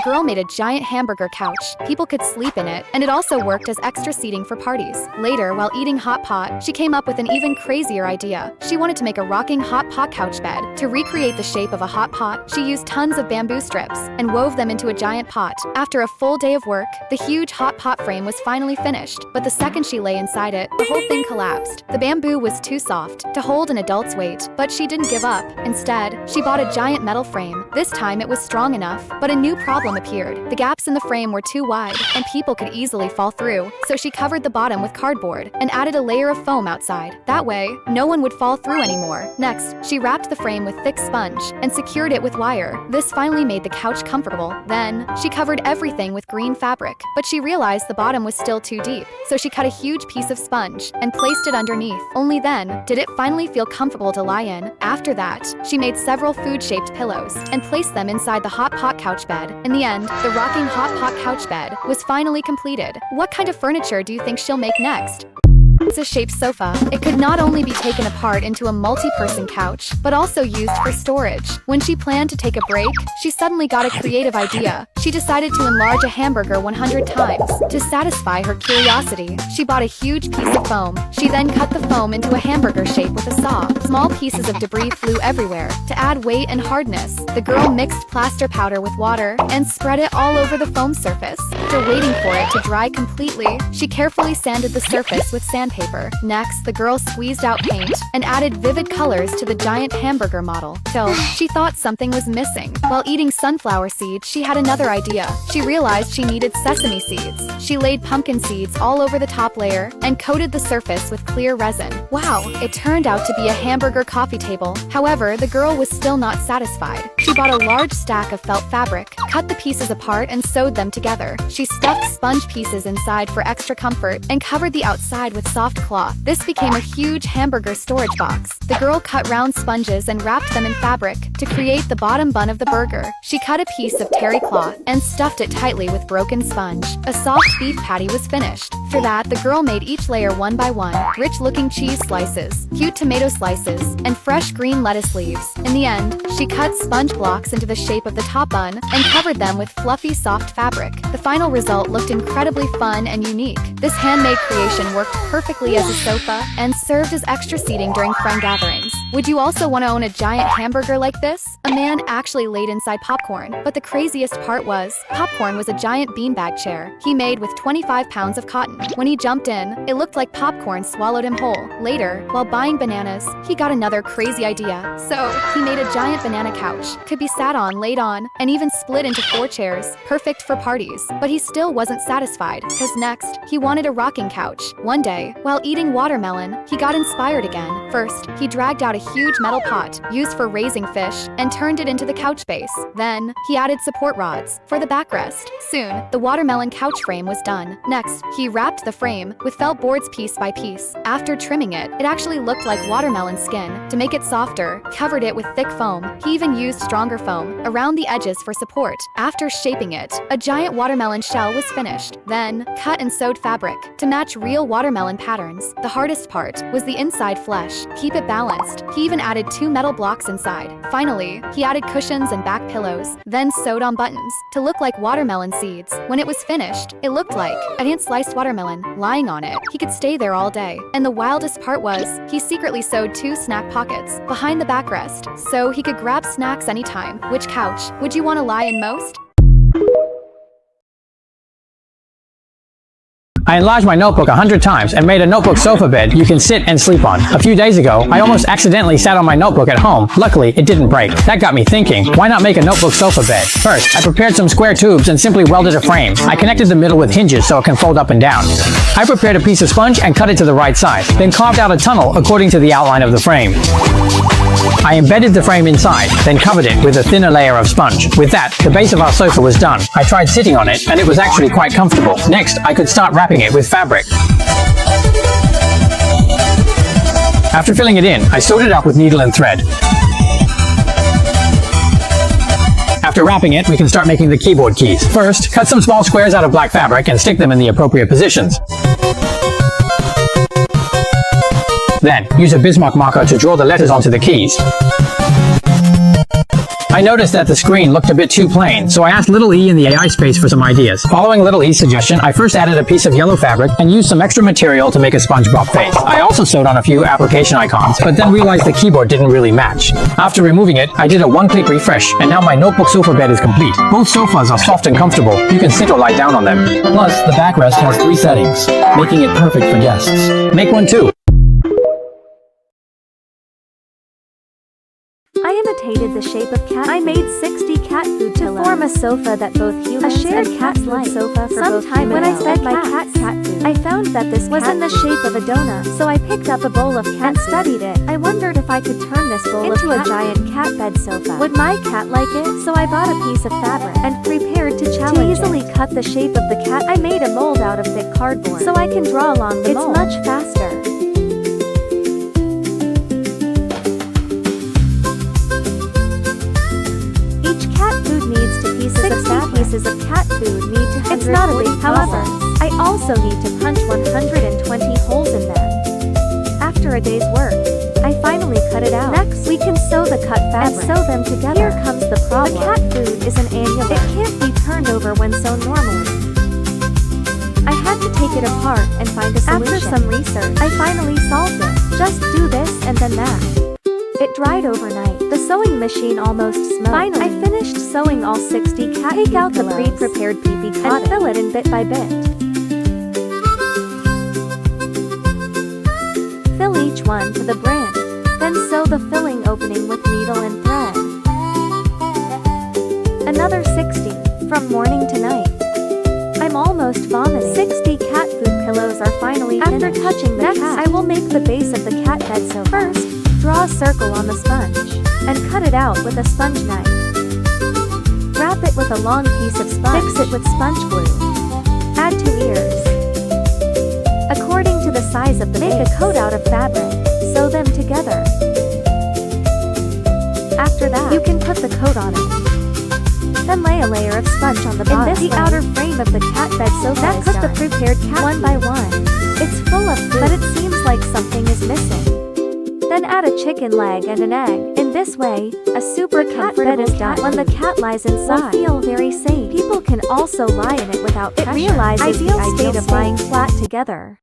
the girl made a giant hamburger couch. People could sleep in it, and it also worked as extra seating for parties. Later, while eating hot pot, she came up with an even crazier idea. She wanted to make a rocking hot pot couch bed. To recreate the shape of a hot pot, she used tons of bamboo strips and wove them into a giant pot. After a full day of work, the huge hot pot frame was finally finished, but the second she lay inside it, the whole thing collapsed. The bamboo was too soft to hold an adult's weight, but she didn't give up. Instead, she bought a giant metal frame. This time it was strong enough, but a new problem appeared. The gaps in the frame were too wide, and people could easily fall through, so she covered the bottom with cardboard and added a layer of foam outside. That way, no one would fall through anymore. Next, she wrapped the frame with thick sponge and secured it with wire. This finally made the couch comfortable. Then, she covered everything with green fabric, but she realized the bottom was still too deep, so she cut a huge piece of sponge and placed it underneath. Only then did it finally feel comfortable to lie in. After that, she made several food-shaped pillows and placed them inside the hot pot couch bed. In the end, the rocking hot pot couch bed was finally completed. What kind of furniture do you think she'll make next? Pizza-shaped sofa. It could not only be taken apart into a multi-person couch, but also used for storage. When she planned to take a break, she suddenly got a creative idea. She decided to enlarge a hamburger 100 times. To satisfy her curiosity, she bought a huge piece of foam. She then cut the foam into a hamburger shape with a saw. Small pieces of debris flew everywhere. To add weight and hardness, the girl mixed plaster powder with water and spread it all over the foam surface. After waiting for it to dry completely, she carefully sanded the surface with sandpaper. Next, the girl squeezed out paint and added vivid colors to the giant hamburger model. Till she thought something was missing. While eating sunflower seeds, she had another idea. She realized she needed sesame seeds. She laid pumpkin seeds all over the top layer and coated the surface with clear resin. Wow, it turned out to be a hamburger coffee table. However, the girl was still not satisfied. She bought a large stack of felt fabric, cut the pieces apart and sewed them together. She stuffed sponge pieces inside for extra comfort and covered the outside with soft cloth. This became a huge hamburger storage box. The girl cut round sponges and wrapped them in fabric to create the bottom bun of the burger. She cut a piece of terry cloth and stuffed it tightly with broken sponge. A soft beef patty was finished. After that, the girl made each layer one by one, rich-looking cheese slices, cute tomato slices, and fresh green lettuce leaves. In the end, she cut sponge blocks into the shape of the top bun and covered them with fluffy, soft fabric. The final result looked incredibly fun and unique. This handmade creation worked perfectly as a sofa and served as extra seating during friend gatherings. Would you also want to own a giant hamburger like this? A man actually laid inside popcorn, but the craziest part was, popcorn was a giant beanbag chair he made with 25 pounds of cotton. When he jumped in, it looked like popcorn swallowed him whole. Later, while buying bananas, he got another crazy idea. So, he made a giant banana couch. Could be sat on, laid on, and even split into 4 chairs, perfect for parties. But he still wasn't satisfied, because next, he wanted a rocking couch. One day, while eating watermelon, he got inspired again. First, he dragged out a huge metal pot, used for raising fish, and turned it into the couch base. Then, he added support rods for the backrest. Soon, the watermelon couch frame was done. Next, he wrapped the frame with felt boards piece by piece. After trimming it, it actually looked like watermelon skin. To make it softer, covered it with thick foam. He even used stronger foam around the edges for support. After shaping it, a giant watermelon shell was finished. Then, cut and sewed fabric to match real watermelon patterns. The hardest part was the inside flesh. Keep it balanced. He even added 2 metal blocks inside. Finally, he added cushions and back pillows, then sewed on buttons to look like watermelon seeds. When it was finished, it looked like a hand-sliced watermelon. Lying on it, he could stay there all day. And the wildest part was, he secretly sewed 2 snack pockets behind the backrest, so he could grab snacks anytime. Which couch would you want to lie in most? I enlarged my notebook 100 times and made a notebook sofa bed you can sit and sleep on. A few days ago, I almost accidentally sat on my notebook at home. Luckily, it didn't break. That got me thinking, why not make a notebook sofa bed? First, I prepared some square tubes and simply welded a frame. I connected the middle with hinges so it can fold up and down. I prepared a piece of sponge and cut it to the right size, then carved out a tunnel according to the outline of the frame. I embedded the frame inside, then covered it with a thinner layer of sponge. With that, the base of our sofa was done. I tried sitting on it, and it was actually quite comfortable. Next, I could start wrapping it with fabric. After filling it in, I sewed it up with needle and thread. After wrapping it, we can start making the keyboard keys. First, cut some small squares out of black fabric and stick them in the appropriate positions. Then, use a Bismarck marker to draw the letters onto the keys. I noticed that the screen looked a bit too plain, so I asked Little E in the AI space for some ideas. Following Little E's suggestion, I first added a piece of yellow fabric and used some extra material to make a SpongeBob face. I also sewed on a few application icons, but then realized the keyboard didn't really match. After removing it, I did a one-click refresh, and now my notebook sofa bed is complete. Both sofas are soft and comfortable. You can sit or lie down on them. Plus, the backrest has 3 settings, making it perfect for guests. Make one too. I imitated the shape of cat. I made 60 cat food to form a sofa that both humans and cats like. Sofa for sometime when I fed my cat food. I found that this was in the shape of a donut, so I picked up a bowl of cat and studied it. I wondered if I could turn this bowl into a giant cat bed sofa. Would my cat like it? So I bought a piece of fabric and prepared to challenge it. To easily cut the shape of the cat, I made a mold out of thick cardboard, so I can draw along the mold. It's much faster. Pieces of cat food need to 140. It's not a big however, I also need to punch 120 holes in them. After a day's work, I finally cut it out. Next, we can sew the cut fabric and sew them together. Here comes the problem. The cat food is an annular. It can't be turned over when sewn normally. I had to take it apart and find a solution. After some research, I finally solved it. Just do this and then that. It dried overnight. The sewing machine almost smoked. Finally, I finished sewing all 60 cat Take out the pre-prepared PP cotton and fill it in bit by bit. Fill each one to the brim. Then sew the filling opening with needle and thread. Another 60, from morning to night. I'm almost vomiting. 60 cat food pillows are finally finished. After touching the cat, I will make the base of the cat bed sofa. First, draw a circle on the sponge, and cut it out with a sponge knife. Wrap it with a long piece of sponge. Fix it with sponge glue. Add 2 ears. According to the size of the base, make a coat out of fabric. Sew them together. After that, you can put the coat on it. Then lay a layer of sponge on the bottom. In this the outer frame of the cat bed sofa is done. Cut the prepared cat one by one. It's full of food, but it seems like something is missing. Then add a chicken leg and an egg. In this way, a super cat bed is done. When the cat lies inside, will feel very safe. People can also lie in it without pressure. It realizes the ideal state of lying flat together.